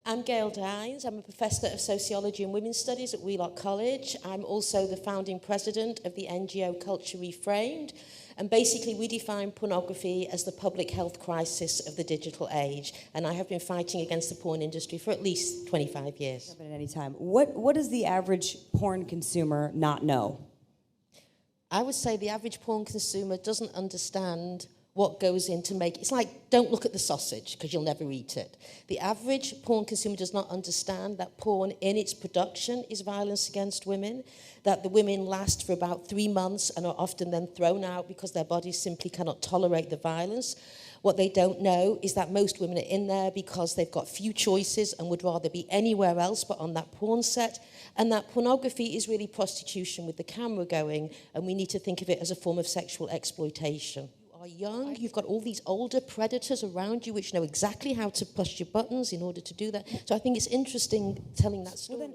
I'm Gail Dines. I'm a professor of sociology and women's studies at Wheelock College. I'm also the founding president of the NGO Culture Reframed. And basically, we define pornography as the public health crisis of the digital age. And I have been fighting against the porn industry for at least 25 years. At any time. What does the average porn consumer not know? I would say the average porn consumer doesn't understand what goes into make. It's like, don't look at the sausage because you'll never eat it. The average porn consumer does not understand that porn in its production is violence against women, that the women last for about 3 months and are often then thrown out because their bodies simply cannot tolerate the violence. What they don't know is that most women are in there because they've got few choices and would rather be anywhere else but on that porn set, and that pornography is really prostitution with the camera going, and we need to think of it as a form of sexual exploitation. Are young, you've got all these older predators around you which know exactly how to push your buttons in order to do that. So I think it's interesting telling that story.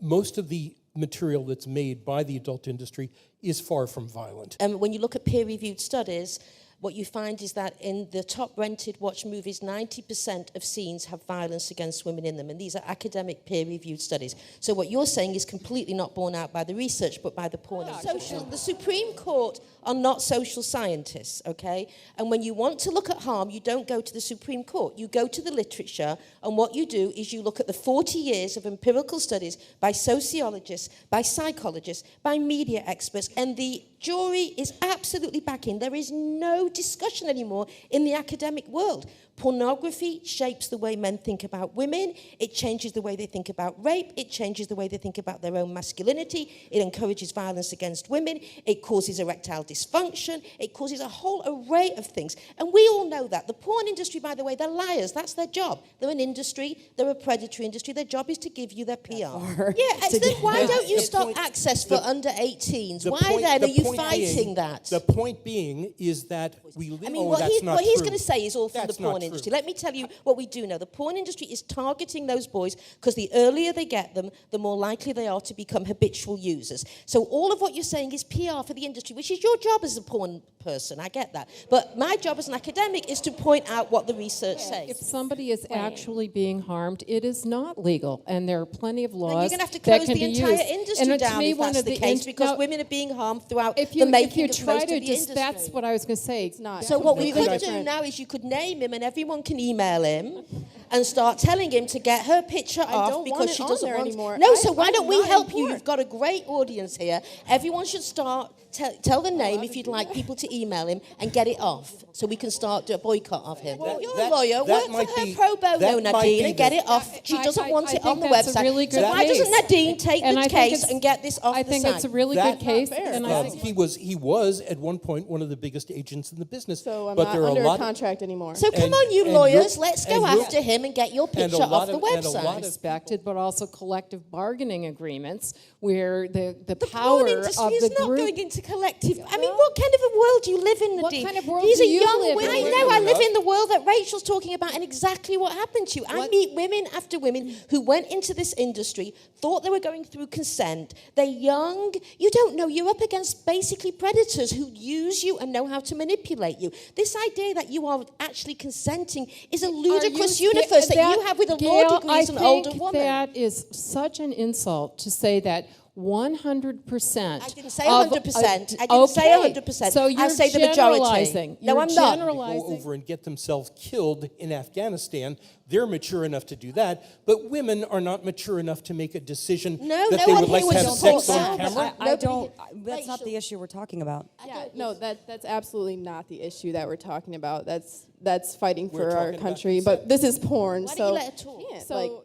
Most of the material that's made by the adult industry is far from violent. When you look at peer-reviewed studies, what you find is that in the top rented watch movies, 90% of scenes have violence against women in them. And these are academic peer-reviewed studies. So what you're saying is completely not borne out by the research, but by the porn. The Supreme Court are not social scientists, okay? And when you want to look at harm, you don't go to the Supreme Court. You go to the literature, and what you do is you look at the 40 years of empirical studies by sociologists, by psychologists, by media experts, and the jury is absolutely backing. There is no discussion anymore in the academic world. Pornography shapes the way men think about women. It changes the way they think about rape. It changes the way they think about their own masculinity. It encourages violence against women. It causes erectile dysfunction. It causes a whole array of things. And we all know that. The porn industry, by the way, they're liars. That's their job. They're an industry. They're a predatory industry. Their job is to give you their PR. Yeah, and then why don't you stop access for under 18s? Why then are you fighting that? The point being is that we live... I mean, what he's going to say is all from the porn industry. Let me tell you what we do know. The porn industry is targeting those boys because the earlier they get them, the more likely they are to become habitual users. So all of what you're saying is PR for the industry, which is your job as a porn person. I get that. But my job as an academic is to point out what the research says. If somebody is actually being harmed, it is not legal, and there are plenty of laws. Then you're going to have to close the entire industry and down if that's the case, because women are being harmed throughout the making of most of the industry. That's what I was going to say. It's not. So what we could do now is you could name him, and everyone can email him and start telling him to get her picture off because she doesn't want anymore. No, so why don't we help you? You've got a great audience here. Everyone should start, tell the name if you'd like people to email him and get it off so we can start do a boycott of him. Well, you're a lawyer. Work for her pro bono, Nadine, and get it off. She doesn't want it on the website. Really good so why doesn't Nadine take the case and get this off the site? I think it's a really good case. And I think he was at one point one of the biggest agents in the business. So I'm but not there are under a lot contract anymore. So come on, you lawyers, let's go after him and get your picture off the website. Respected, but also collective bargaining agreements where the porn power industry of is the not group. going into collective. I mean, what kind of a world do you live in, Nadine? What kind of world These do are you young live women. in? I know. I live in the world that Rachel's talking about, and exactly what happened to you. I meet women after women who went into this industry, thought they were going through consent. They're young. You don't know. You're up against basically predators who use you and know how to manipulate you. This idea that you are actually consenting is a ludicrous universe that you have with a law degree as an older woman. That is such an insult to say that 100%. I didn't say 100%. I didn't say 100%. So you're I say the majority. generalizing. No, I'm not. Go over and get themselves killed in Afghanistan. They're mature enough to do that, but women are not mature enough to make a decision that they would like to have sex on camera. I don't. That's not the issue we're talking about. Yeah, no, that's absolutely not the issue that we're talking about. That's fighting for our country, but this is porn. Why so don't you let her talk? Yeah, so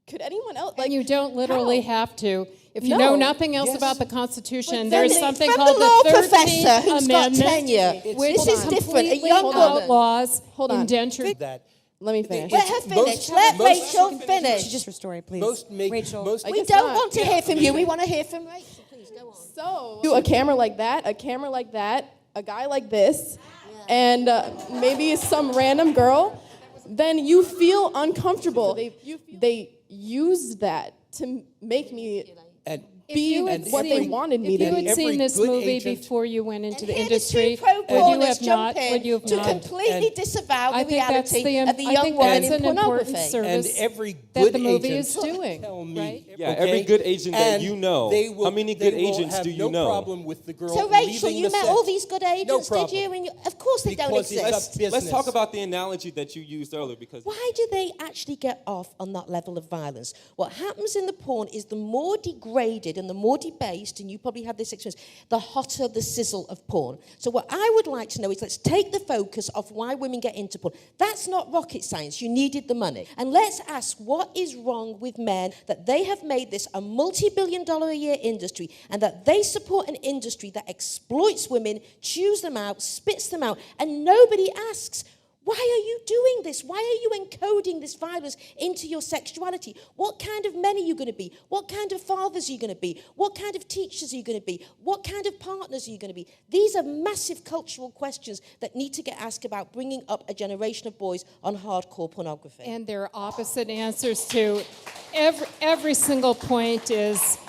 could anyone else? Like, and you don't literally have to. If you No. know nothing else about the Constitution, But there's then something from called the law the 13th professor who's got Amendment, tenure. which This is different. A completely young woman. outlaws Hold on. indentured. That let me finish. Let her finish. Let Rachel finish. Just her story, please. Rachel. We don't want to hear from you. We want to hear from Rachel. Please go on. So, do a camera like that, a guy like this, and maybe some random girl, then you feel uncomfortable. They use that to make me be what they wanted me If to you be. had seen this good movie agent- before you went into And the here industry, the two would pro-porners you have not? jump in Would you have to not? completely And disavow the I think that's reality the of the I young think woman that's in an important pornography. service And every that good the movie agent is doing, tell me, right? Yeah, okay? every good agent that And you know. they will, How many they good will agents have do you no know? problem with the girl So Rachel, leaving you the met set. all these good agents, No did problem. you? And of course they don't Because it's exist. a business. Let's talk about the analogy that you used earlier, because Why do they actually get off on that level of violence? What happens in the porn is the more degraded and the more debased, and you probably had this experience, the hotter the sizzle of porn. So what I would like to know is, let's take the focus off why women get into porn. That's not rocket science. You needed the money. And let's ask, what is wrong with men that they have made this a multi-billion-dollar-a-year industry, and that they support an industry that exploits women, chews them out, spits them out, and nobody asks, why are you doing this? Why are you encoding this violence into your sexuality? What kind of men are you going to be? What kind of fathers are you going to be? What kind of teachers are you going to be? What kind of partners are you going to be? These are massive cultural questions that need to get asked about bringing up a generation of boys on hardcore pornography. And there are opposite answers to every single point is,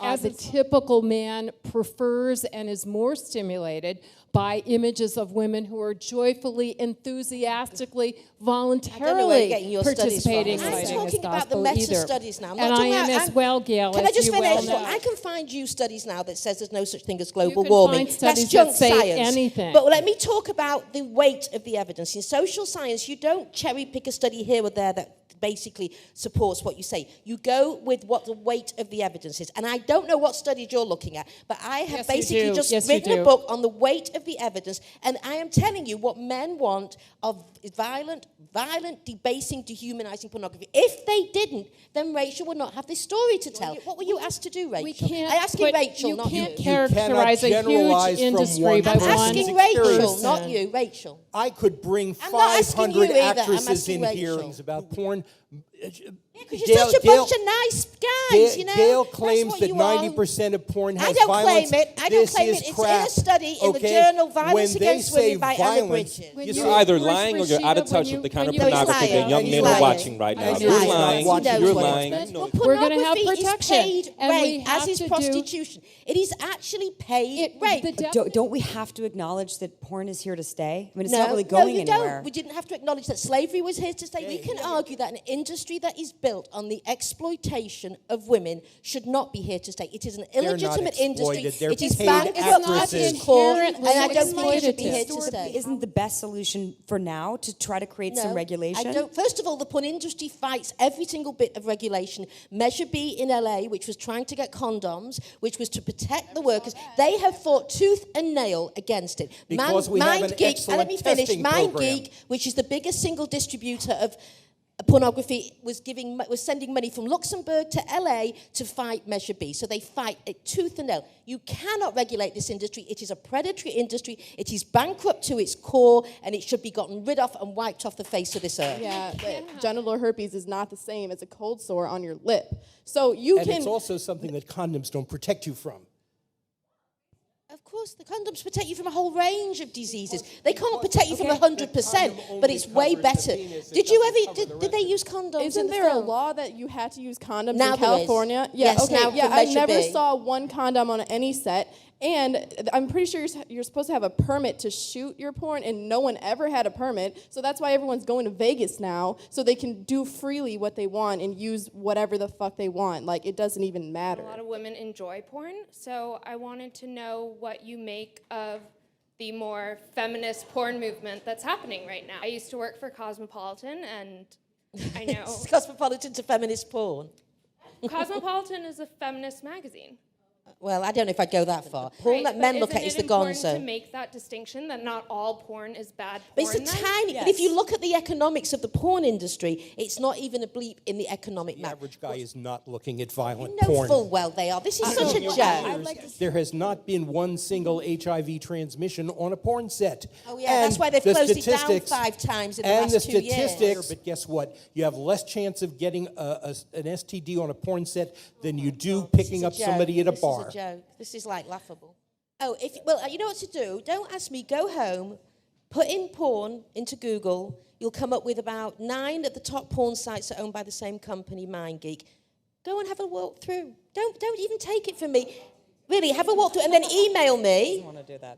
as a typical man prefers and is more stimulated by images of women who are joyfully, enthusiastically, voluntarily getting your studies from. participating in I'm fighting talking this about the gospel meta either. studies now. I'm And not I talking am about- as well, Gail, Can I as just you finish? well Look, know. I can find you studies now that says there's no such thing as global can warming. find studies That's junk that say science. anything. But let me talk about the weight of the evidence. In social science, you don't cherry pick a study here or there that basically supports what you say. You go with what the weight of the evidence is. And I don't know what studies you're looking at, but I have Yes, you basically do. just Yes, you written a do. book on the weight of the evidence, and I am telling you what men want of violent, debasing, dehumanizing pornography. If they didn't, then Rachel would not have this story to tell. What were you asked to do, Rachel? We can't I asked you, put- Rachel, you not can't you. characterize a generalize huge from industry one by I'm person's one asking Rachel, experience. not you, Rachel. I could bring I'm not asking 500 you either, I'm actresses asking in Rachel. hearings about porn. Because you're such a bunch of nice guys, you know. Gail That's claims what that you are. 90% of porn has I don't violence. claim it. I don't This claim is it. It's crap. in a study in the Okay? journal Violence When they Against say Women by Anna violence, Bridges. When you you're see, either Where's lying or you're out of Rashida touch when with the you- kind of when you- pornography that young He's men are lying. watching right now. He's You're lying. lying. He knows You're what lying. it is. You know Well, it. We're gonna have pornography protection, is paid and we rape, have as is to do- prostitution. It is actually paid rape. the de- Don't we have to acknowledge that porn is here to stay? I mean, it's not really no, going you anywhere. don't. We didn't have to acknowledge that slavery was here to stay. We can argue that an industry that is built on the exploitation of women should not be here to stay. It is an not illegitimate industry. exploited. They're It is paid bankrupt at actresses. its core, and Inherently I don't think it should be exploitative. here to stay. Isn't the best solution for now to try to create some regulation? I don't. First of all, the porn industry fights every single bit of regulation. Measure B in LA, which was trying to get condoms, which was to protect the workers, they have fought tooth and nail against it. Because we have an MindGeek, and let me excellent finish. testing program. MindGeek, which is the biggest single distributor of pornography, was sending money from Luxembourg to LA to fight Measure B. So they fight it tooth and nail. You cannot regulate this industry. It is a predatory industry. It is bankrupt to its core, and it should be gotten rid of and wiped off the face of this earth. Yeah, but genital herpes is not the same as a cold sore on your lip. So you And can. it's also something that condoms don't protect you from. Of course, the condoms protect you from a whole range of diseases. They can't protect you from 100%, but it's way better. Did you ever? Did they use condoms? Isn't in the there a film? law that you had to use condoms Now in there is. California? Yes, okay. now Yeah, for I Measure never B. saw one condom on any set. And I'm pretty sure you're supposed to have a permit to shoot your porn, and no one ever had a permit. So that's why everyone's going to Vegas now, so they can do freely what they want and use whatever the fuck they want. Like, it doesn't even matter. A lot of women enjoy porn, so I wanted to know what you make of the more feminist porn movement that's happening right now. I used to work for Cosmopolitan, and I know Cosmopolitan to feminist porn. Cosmopolitan is a feminist magazine. Well, I don't know if I'd go that far. Porn Right, that but men look at isn't is it the important gonzo. to make that distinction that not all porn is bad But porn? it's a then? tiny. But if you look at the economics of the porn industry, it's not even a bleep in the economic The map. average guy is not looking at violent You know porn. full well they are. This is such a joke. There has not been one single HIV transmission on a porn set. Oh yeah, that's And why they've the closed it down statistics- 5 times in the And the last 2 years. statistics, but guess what? You have less chance of getting an STD on a porn set than you do picking up somebody at a bar. This is a joke. This is like laughable. Oh, you know what to do? Don't ask me. Go home, put in porn into Google. You'll come up with about 9 of the top porn sites that are owned by the same company, MindGeek. Go and have a walk through. Don't even take it from me. Really, have a walk through and then email me,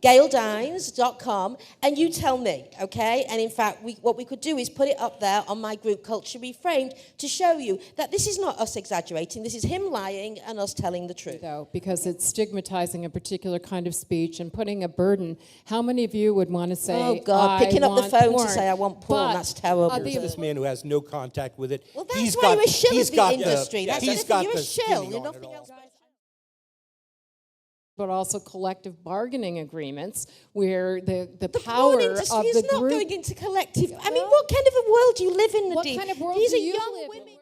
GailDines.com, and you tell me, okay? And in fact, what we could do is put it up there on my group, Culture Reframed, to show you that this is not us exaggerating. This is him lying and us telling the truth. Though, because it's stigmatizing a particular kind of speech and putting a burden. How many of you would want to say, oh, God, picking up the phone to say, I want porn, that's terrible. Here's this man who has no contact with it. Well, that's why you're a shill of the industry. That's he's got you're the a shill. skinny You're on it nothing all. else. But also collective bargaining agreements where the The power porn industry of is the not group. going into collective. I mean, what kind of a world do you live in, Nadine? What kind of world These do are you young live in? women.